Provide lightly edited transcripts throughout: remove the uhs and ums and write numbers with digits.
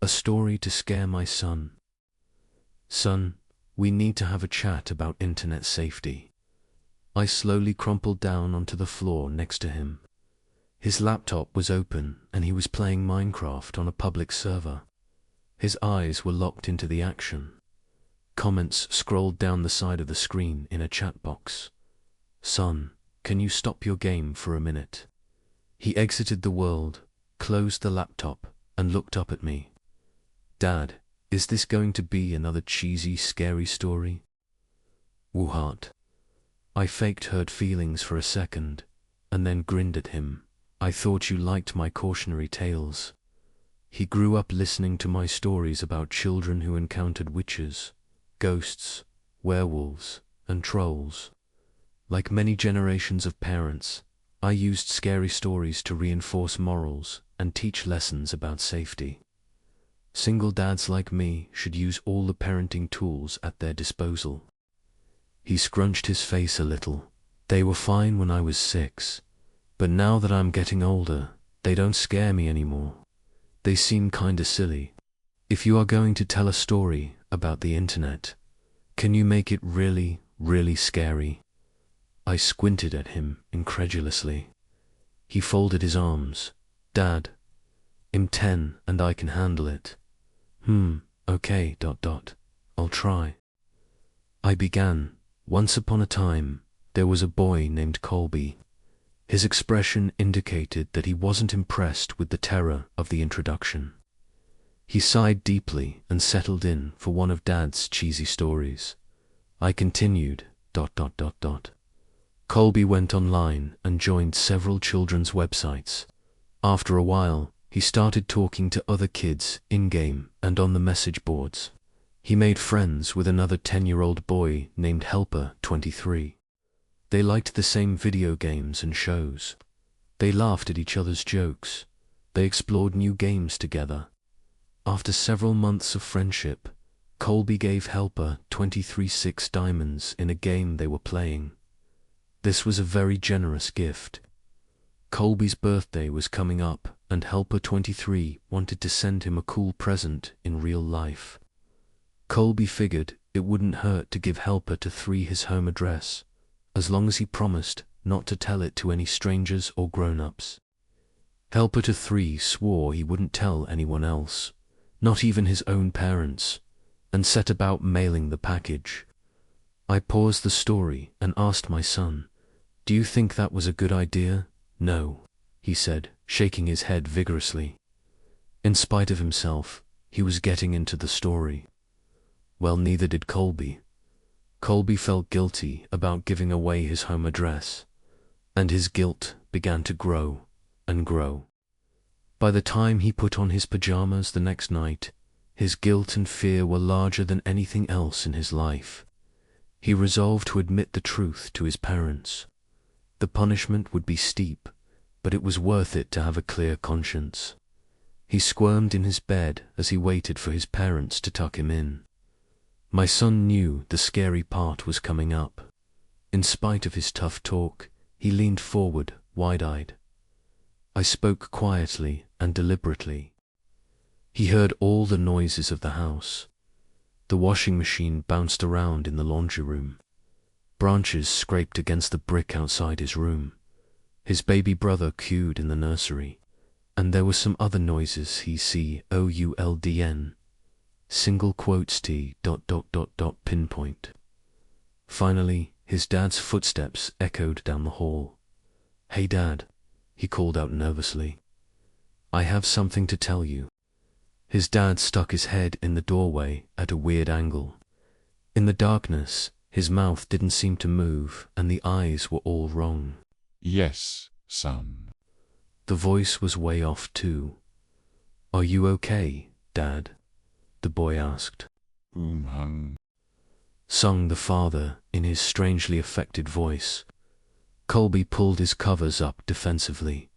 A story to scare my son. Son, we need to have a chat about internet safety. I slowly crumpled down onto the floor next to him. His laptop was open and he was playing Minecraft on a public server. His eyes were locked into the action. Comments scrolled down the side of the screen in a chat box. Son, can you stop your game for a minute? He exited the world, closed the laptop, and looked up at me. Dad, is this going to be another cheesy, scary story? Wuhat. I faked hurt feelings for a second, and then grinned at him. I thought you liked my cautionary tales. He grew up listening to my stories about children who encountered witches, ghosts, werewolves, and trolls. Like many generations of parents, I used scary stories to reinforce morals and teach lessons about safety. Single dads like me should use all the parenting tools at their disposal. He scrunched his face a little. They were fine when I was 6, but now that I'm getting older, they don't scare me anymore. They seem kinda silly. If you are going to tell a story about the internet, can you make it really, really scary? I squinted at him incredulously. He folded his arms. Dad, I'm 10 and I can handle it. Okay, ... I'll try. I began. Once upon a time, there was a boy named Colby. His expression indicated that he wasn't impressed with the terror of the introduction. He sighed deeply and settled in for one of Dad's cheesy stories. I continued. ... Colby went online and joined several children's websites. After a while, he started talking to other kids in-game and on the message boards. He made friends with another 10-year-old boy named Helper 23. They liked the same video games and shows. They laughed at each other's jokes. They explored new games together. After several months of friendship, Colby gave Helper 23 6 diamonds in a game they were playing. This was a very generous gift. Colby's birthday was coming up, and Helper 23 wanted to send him a cool present in real life. Colby figured it wouldn't hurt to give Helper 3 his home address, as long as he promised not to tell it to any strangers or grown-ups. Helper 3 swore he wouldn't tell anyone else, not even his own parents, and set about mailing the package. I paused the story and asked my son, "Do you think that was a good idea?" "No," he said, shaking his head vigorously. In spite of himself, he was getting into the story. Well, neither did Colby. Colby felt guilty about giving away his home address, and his guilt began to grow and grow. By the time he put on his pajamas the next night, his guilt and fear were larger than anything else in his life. He resolved to admit the truth to his parents. The punishment would be steep, but it was worth it to have a clear conscience. He squirmed in his bed as he waited for his parents to tuck him in. My son knew the scary part was coming up. In spite of his tough talk, he leaned forward, wide-eyed. I spoke quietly and deliberately. He heard all the noises of the house. The washing machine bounced around in the laundry room. Branches scraped against the brick outside his room. His baby brother cooed in the nursery. And there were some other noises he COULDN. Single quotes T ... pinpoint. Finally, his dad's footsteps echoed down the hall. "Hey, Dad," he called out nervously. "I have something to tell you." His dad stuck his head in the doorway at a weird angle. In the darkness, his mouth didn't seem to move and the eyes were all wrong. "Yes, son." The voice was way off too. "Are you okay, Dad?" the boy asked. Hung. Sung the father in his strangely affected voice. Colby pulled his covers up defensively.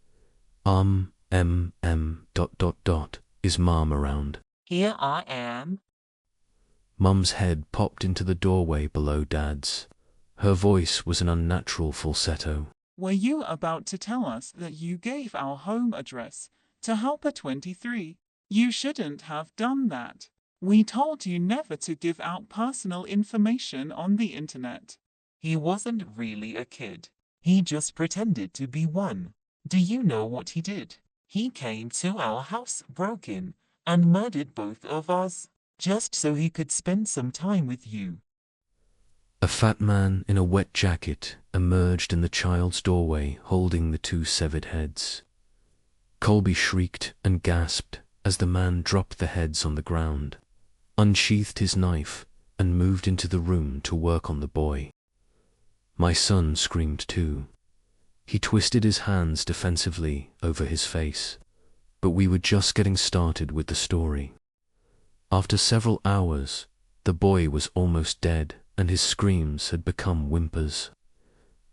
Is Mom around?" "Here I am." Mum's head popped into the doorway below Dad's. Her voice was an unnatural falsetto. "Were you about to tell us that you gave our home address to Helper 23? You shouldn't have done that. We told you never to give out personal information on the internet. He wasn't really a kid. He just pretended to be one. Do you know what he did? He came to our house, broke in, and murdered both of us, just so he could spend some time with you. A fat man in a wet jacket emerged in the child's doorway holding the two severed heads. Colby shrieked and gasped as the man dropped the heads on the ground, unsheathed his knife, and moved into the room to work on the boy. My son screamed too. He twisted his hands defensively over his face, but we were just getting started with the story. After several hours, the boy was almost dead and his screams had become whimpers.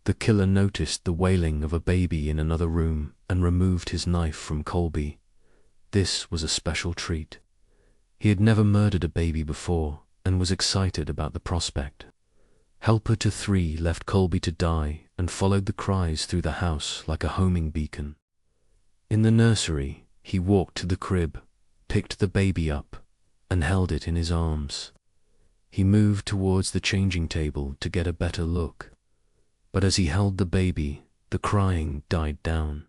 The killer noticed the wailing of a baby in another room and removed his knife from Colby. This was a special treat. He had never murdered a baby before and was excited about the prospect. Helper to 3 left Colby to die and followed the cries through the house like a homing beacon. In the nursery, he walked to the crib, picked the baby up, and held it in his arms. He moved towards the changing table to get a better look, but as he held the baby, the crying died down.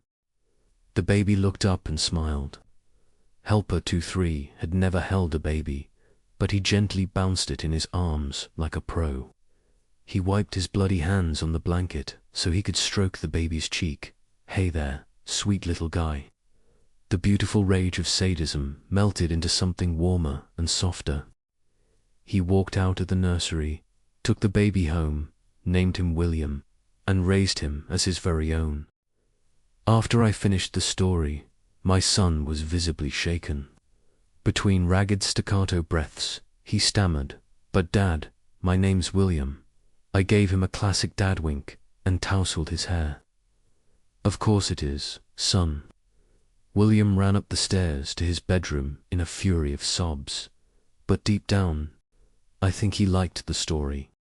The baby looked up and smiled. Helper 2-3 had never held a baby, but he gently bounced it in his arms like a pro. He wiped his bloody hands on the blanket so he could stroke the baby's cheek. "Hey there, sweet little guy." The beautiful rage of sadism melted into something warmer and softer. He walked out of the nursery, took the baby home, named him William, and raised him as his very own. After I finished the story, my son was visibly shaken. Between ragged staccato breaths, he stammered, "But Dad, my name's William." I gave him a classic dad wink and tousled his hair. "Of course it is, son." William ran up the stairs to his bedroom in a fury of sobs, but deep down, I think he liked the story.